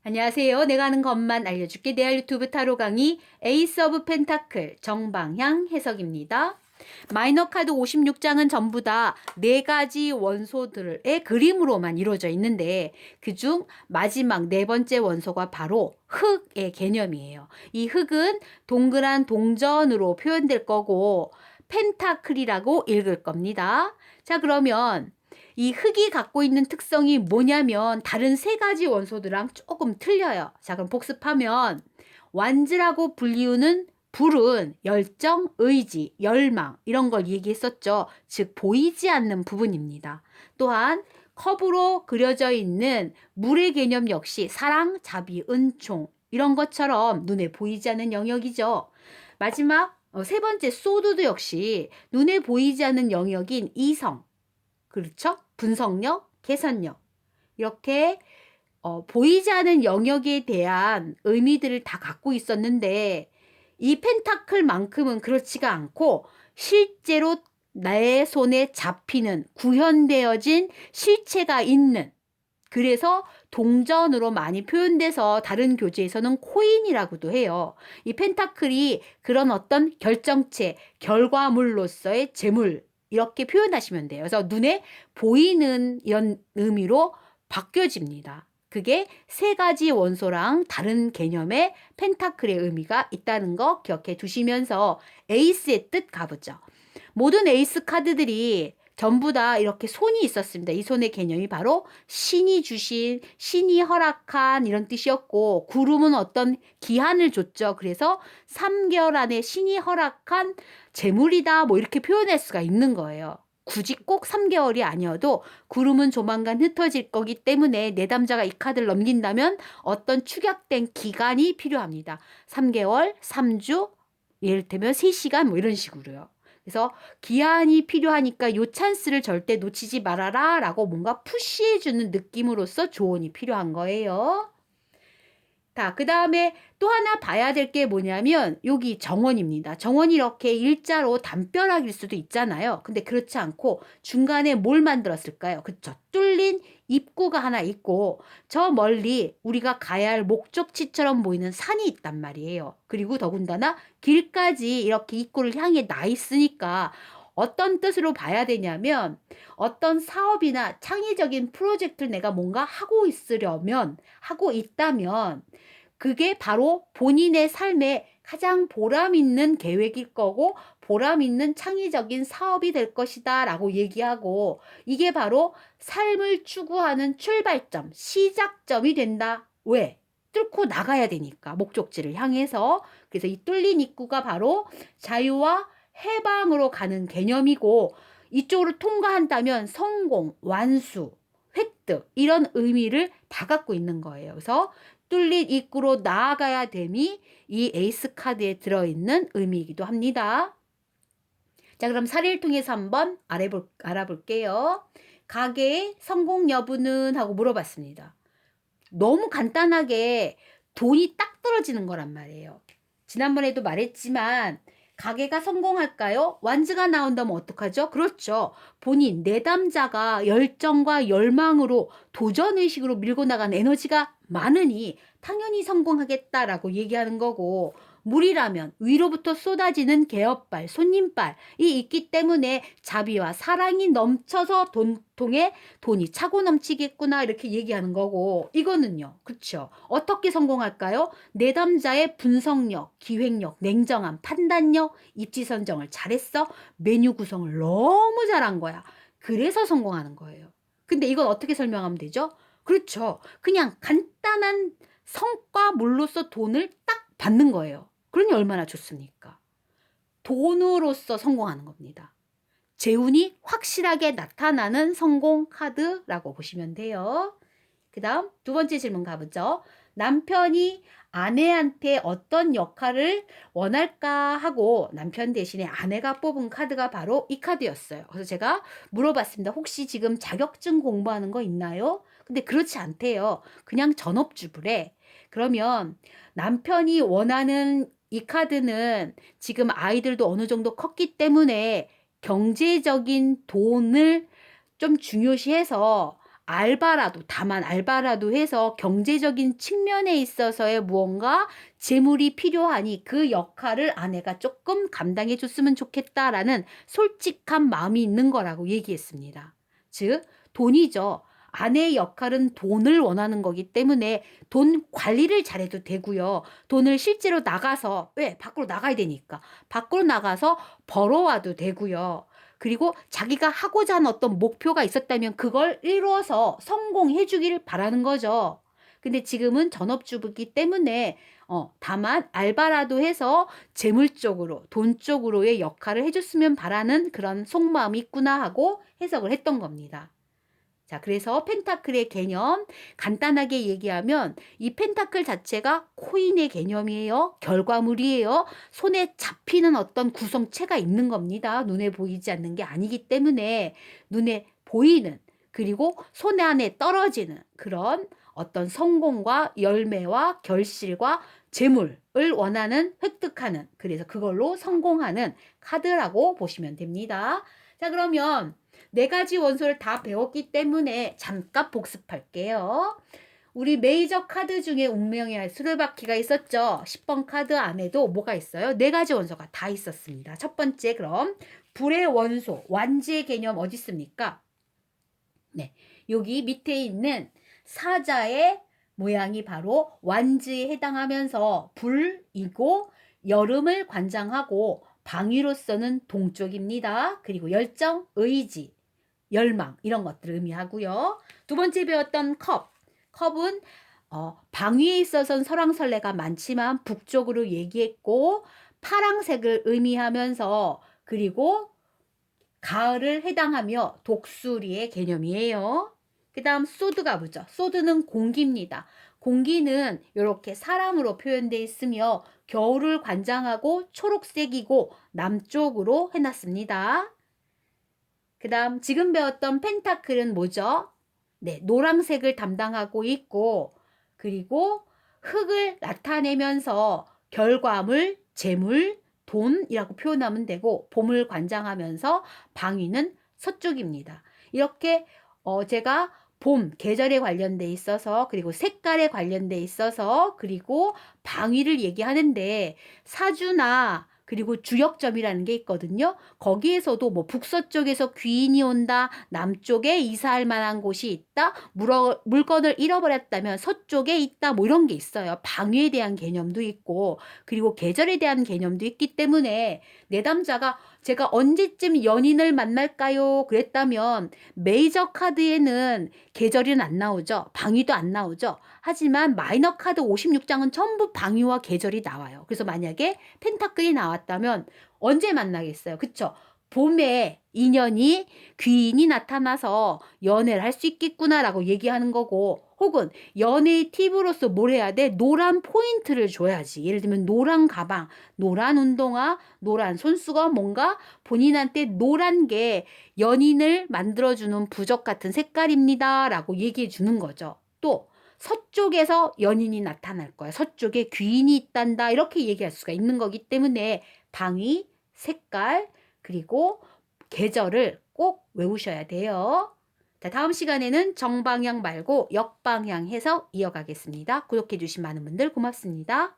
안녕하세요. 내가 아는 것만 알려줄게. 내 유튜브 타로 강의 에이스 오브 펜타클 정방향 해석입니다. 마이너 카드 56장은 전부 다 4가지 원소들의 그림으로만 이루어져 있는데 그중 마지막 4번째 원소가 바로 흙의 개념이에요. 이 흙은 동그란 동전으로 표현될 거고 펜타클이라고 읽을 겁니다. 자, 그러면 이 흙이 갖고 있는 특성이 뭐냐면 다른 3가지 원소들랑 조금 틀려요. 자, 그럼 복습하면 완즈라고 불리우는 불은 열정, 의지, 열망 이런 걸 얘기했었죠. 즉 보이지 않는 부분입니다. 또한 컵으로 그려져 있는 물의 개념 역시 사랑, 자비, 은총 이런 것처럼 눈에 보이지 않는 영역이죠. 마지막 3번째 소드도 역시 눈에 보이지 않는 영역인 이성, 그렇죠? 분석력, 계산력 이렇게 보이지 않는 영역에 대한 의미들을 다 갖고 있었는데 이 펜타클만큼은 그렇지가 않고 실제로 내 손에 잡히는 구현되어진 실체가 있는, 그래서 동전으로 많이 표현돼서 다른 교재에서는 코인이라고도 해요. 이 펜타클이 그런 어떤 결정체, 결과물로서의 재물 이렇게 표현하시면 돼요. 그래서 눈에 보이는 이런 의미로 바뀌어집니다. 그게 3가지 원소랑 다른 개념의 펜타클의 의미가 있다는 거 기억해 두시면서 에이스의 뜻 가보죠. 모든 에이스 카드들이 전부 다 이렇게 손이 있었습니다. 이 손의 개념이 바로 신이 주신, 신이 허락한 이런 뜻이었고, 구름은 어떤 기한을 줬죠. 그래서 3개월 안에 신이 허락한 재물이다 뭐 이렇게 표현할 수가 있는 거예요. 굳이 꼭 3개월이 아니어도 구름은 조만간 흩어질 거기 때문에 내담자가 이 카드를 넘긴다면 어떤 축약된 기간이 필요합니다. 3개월, 3주, 예를들면 3시간 뭐 이런 식으로요. 그래서 기한이 필요하니까 요 찬스를 절대 놓치지 말아라 라고 뭔가 푸시해주는 느낌으로써 조언이 필요한 거예요. 자, 그 다음에 또 하나 봐야 될 게 뭐냐면 여기 정원입니다. 정원이 이렇게 일자로 담벼락일 수도 있잖아요. 근데 그렇지 않고 중간에 뭘 만들었을까요? 그쵸? 뚫린 입구가 하나 있고 저 멀리 우리가 가야 할 목적지처럼 보이는 산이 있단 말이에요. 그리고 더군다나 길까지 이렇게 입구를 향해 나 있으니까 어떤 뜻으로 봐야 되냐면 어떤 사업이나 창의적인 프로젝트를 내가 뭔가 하고 있다면 그게 바로 본인의 삶에 가장 보람 있는 계획일 거고 보람 있는 창의적인 사업이 될 것이다 라고 얘기하고 이게 바로 삶을 추구하는 출발점, 시작점이 된다. 왜? 뚫고 나가야 되니까 목적지를 향해서. 그래서 이 뚫린 입구가 바로 자유와 해방으로 가는 개념이고 이쪽으로 통과한다면 성공, 완수, 획득 이런 의미를 다 갖고 있는 거예요. 그래서 뚫린 입구로 나아가야 됨이 이 에이스 카드에 들어있는 의미이기도 합니다. 자, 그럼 사례를 통해서 한번 알아볼게요. 가게의 성공 여부는 하고 물어봤습니다. 너무 간단하게 돈이 딱 떨어지는 거란 말이에요. 지난번에도 말했지만 가게가 성공할까요? 완즈가 나온다면 어떡하죠? 그렇죠. 본인, 내담자가 열정과 열망으로 도전의식으로 밀고 나간 에너지가 많으니 당연히 성공하겠다라고 얘기하는 거고 물이라면 위로부터 쏟아지는 개업발, 손님발이 있기 때문에 자비와 사랑이 넘쳐서 돈통에 돈이 차고 넘치겠구나 이렇게 얘기하는 거고 이거는요. 그렇죠. 어떻게 성공할까요? 내담자의 분석력, 기획력, 냉정함, 판단력, 입지 선정을 잘했어. 메뉴 구성을 너무 잘한 거야. 그래서 성공하는 거예요. 근데 이건 어떻게 설명하면 되죠? 그렇죠. 그냥 간단한 성과물로서 돈을 딱 받는 거예요. 그러니 얼마나 좋습니까? 돈으로서 성공하는 겁니다. 재운이 확실하게 나타나는 성공 카드라고 보시면 돼요. 그 다음 2번째 질문 가보죠. 남편이 아내한테 어떤 역할을 원할까 하고 남편 대신에 아내가 뽑은 카드가 바로 이 카드였어요. 그래서 제가 물어봤습니다. 혹시 지금 자격증 공부하는 거 있나요? 근데 그렇지 않대요. 그냥 전업주부래. 그러면 남편이 원하는 이 카드는 지금 아이들도 어느 정도 컸기 때문에 경제적인 돈을 좀 중요시해서 알바라도, 다만 알바라도 해서 경제적인 측면에 있어서의 무언가 재물이 필요하니 그 역할을 아내가 조금 감당해 줬으면 좋겠다라는 솔직한 마음이 있는 거라고 얘기했습니다. 즉, 돈이죠. 아내의 역할은 돈을 원하는 거기 때문에 돈 관리를 잘해도 되고요. 돈을 실제로 나가서, 왜? 밖으로 나가야 되니까. 밖으로 나가서 벌어와도 되고요. 그리고 자기가 하고자 하는 어떤 목표가 있었다면 그걸 이루어서 성공해 주기를 바라는 거죠. 근데 지금은 전업주부이기 때문에 다만 알바라도 해서 재물 쪽으로, 돈 쪽으로의 역할을 해줬으면 바라는 그런 속마음이 있구나 하고 해석을 했던 겁니다. 자, 그래서 펜타클의 개념 간단하게 얘기하면 이 펜타클 자체가 코인의 개념이에요. 결과물이에요. 손에 잡히는 어떤 구성체가 있는 겁니다. 눈에 보이지 않는 게 아니기 때문에 눈에 보이는, 그리고 손 안에 떨어지는 그런 어떤 성공과 열매와 결실과 재물을 원하는, 획득하는, 그래서 그걸로 성공하는 카드라고 보시면 됩니다. 자, 그러면 4가지 원소를 다 배웠기 때문에 잠깐 복습할게요. 우리 메이저 카드 중에 운명의 수레바퀴가 있었죠. 10번 카드 안에도 뭐가 있어요? 4가지 원소가 다 있었습니다. 첫 번째, 그럼 불의 원소, 완지의 개념 어디 있습니까? 네, 여기 밑에 있는 사자의 모양이 바로 완지에 해당하면서 불이고 여름을 관장하고 방위로서는 동쪽입니다. 그리고 열정, 의지, 열망 이런 것들을 의미하고요. 두 번째 배웠던 컵은 방위에 있어서는 설왕설래가 많지만 북쪽으로 얘기했고 파랑색을 의미하면서, 그리고 가을을 해당하며 독수리의 개념이에요. 그 다음 소드가 뭐죠? 소드는 공기입니다. 공기는 이렇게 사람으로 표현되어 있으며 겨울을 관장하고 초록색이고 남쪽으로 해놨습니다. 그 다음 지금 배웠던 펜타클은 뭐죠? 네, 노란색을 담당하고 있고, 그리고 흙을 나타내면서 결과물, 재물, 돈이라고 표현하면 되고, 봄을 관장하면서 방위는 서쪽입니다. 이렇게 제가 봄, 계절에 관련돼 있어서, 그리고 색깔에 관련돼 있어서, 그리고 방위를 얘기하는데 사주나 그리고 주역점이라는 게 있거든요. 거기에서도 뭐 북서쪽에서 귀인이 온다, 남쪽에 이사할 만한 곳이 있다, 물건을 잃어버렸다면 서쪽에 있다, 뭐 이런 게 있어요. 방위에 대한 개념도 있고, 그리고 계절에 대한 개념도 있기 때문에 내담자가 제가 언제쯤 연인을 만날까요? 그랬다면 메이저 카드에는 계절은 안 나오죠. 방위도 안 나오죠. 하지만 마이너 카드 56장은 전부 방위와 계절이 나와요. 그래서 만약에 펜타클이 나왔다면 언제 만나겠어요? 그쵸? 봄에 인연이, 귀인이 나타나서 연애를 할 수 있겠구나라고 얘기하는 거고, 혹은 연애의 팁으로서 뭘 해야 돼? 노란 포인트를 줘야지. 예를 들면 노란 가방, 노란 운동화, 노란 손수건, 뭔가 본인한테 노란 게 연인을 만들어주는 부적 같은 색깔입니다 라고 얘기해 주는 거죠. 또 서쪽에서 연인이 나타날 거야. 서쪽에 귀인이 있단다. 이렇게 얘기할 수가 있는 거기 때문에 방위, 색깔, 그리고 계절을 꼭 외우셔야 돼요. 자, 다음 시간에는 정방향 말고 역방향 해서 이어가겠습니다. 구독해 주신 많은 분들 고맙습니다.